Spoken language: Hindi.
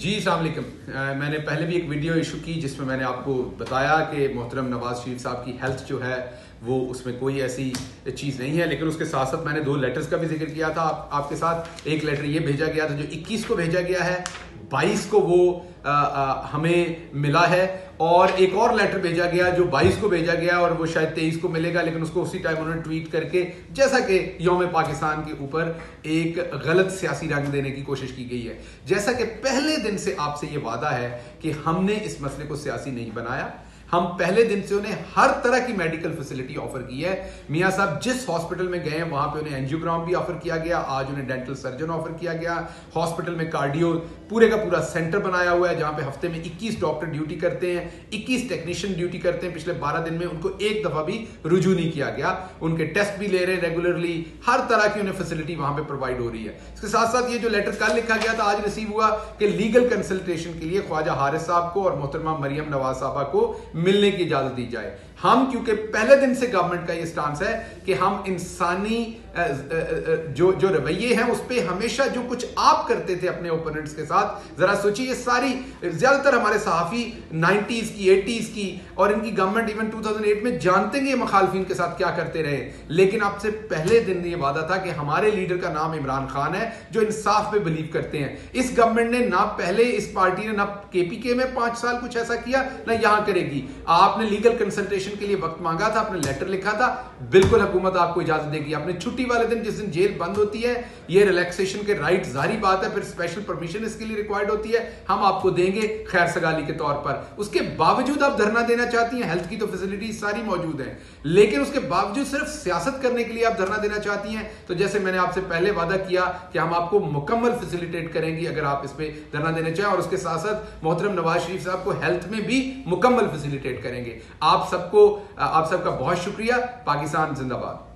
जी अस्सलाम वालेकुम। मैंने पहले भी एक वीडियो इशू की जिसमें मैंने आपको बताया कि मोहतरम नवाज शरीफ साहब की हेल्थ जो है वो उसमें कोई ऐसी चीज़ नहीं है, लेकिन उसके साथ साथ मैंने 2 लेटर्स का भी जिक्र किया था आपके साथ। एक लेटर ये भेजा गया था जो 21 को भेजा गया है, 22 को वो हमें मिला है, और एक और लेटर भेजा गया जो 22 को भेजा गया और वो शायद 23 को मिलेगा, लेकिन उसको उसी टाइम उन्होंने ट्वीट करके जैसा कि यौम पाकिस्तान के ऊपर एक गलत सियासी रंग देने की कोशिश की गई है। जैसा कि पहले दिन से आपसे ये वादा है कि हमने इस मसले को सियासी नहीं बनाया, हम पहले दिन से उन्हें हर तरह की मेडिकल फैसिलिटी ऑफर की है। मियां साहब जिस हॉस्पिटल में गए हैं वहां पे उन्हें एंजियोग्राम भी ऑफर किया गया, आज उन्हें डेंटल सर्जन ऑफर किया गया। हॉस्पिटल में कार्डियो पूरे का पूरा सेंटर बनाया हुआ है जहां पे हफ्ते में 21 डॉक्टर ड्यूटी करते हैं, 21 टेक्नीशियन ड्यूटी करते हैं। पिछले 12 दिन में उनको एक दफा भी रुजू नहीं किया गया। उनके टेस्ट भी ले रहे हैं रेगुलरली, हर तरह की उन्हें फैसिलिटी वहां पे प्रोवाइड हो रही है। इसके साथ साथ ये जो लेटर कल लिखा गया था आज रिसीव हुआ कि लीगल कंसल्टेशन के लिए ख्वाजा हारिस साहब को और मोहतरमा मरियम नवाज साहबा को मिलने की इजाजत दी जाए। हम क्योंकि पहले दिन से गवर्नमेंट का ये स्टांस है कि हम इंसानी जो रवैये हैं उस पे हमेशा जो कुछ आप करते थे अपने ओपोनेंट्स के साथ, जरा सोचिए ये सारी ज्यादातर हमारे सहाफी 90s की 80s की और इनकी गवर्नमेंट इवन 2008 में जानते हैं मुखालफिन के साथ क्या करते रहे, लेकिन आपसे पहले दिन ये वादा था कि हमारे लीडर का नाम इमरान खान है जो इंसाफ पे बिलीव करते हैं। इस गवर्नमेंट ने ना पहले इस पार्टी ने ना केपीके में 5 साल कुछ ऐसा किया ना यहां करेगी। आपने लीगल कंसल्टेशन के लिए वक्त मांगा था, आपने लेटर लिखा था, बिल्कुल हुकूमत आपको इजाजत देगी। आपने छुट्टी वाले दिन जिस दिन जेल बंद होती है ये रिलैक्सेशन के राइट जारी बात है, फिर स्पेशल परमिशन इसके लिए रिक्वायर्ड होती है, हम आपको देंगे खैर सगाली के तौर पर। उसके बावजूद आप धरना देना चाहती हैं, हेल्थ की तो फैसिलिटी सारी मौजूद है, लेकिन उसके बावजूद सिर्फ सियासत करने के लिए आप धरना देना चाहती हैं। तो जैसे मैंने आपसे पहले वादा किया कि हम आपको मुकम्मल फैसिलिटेट करेंगे अगर आप इस पे धरना देना चाहें, और उसके साथ साथ मोहतरम नवाज शरीफ साहब को हेल्थ में भी मुकम्मल फैसिलिटेट करेंगे। आप सबका बहुत शुक्रिया। पाकिस्तान जिंदाबाद।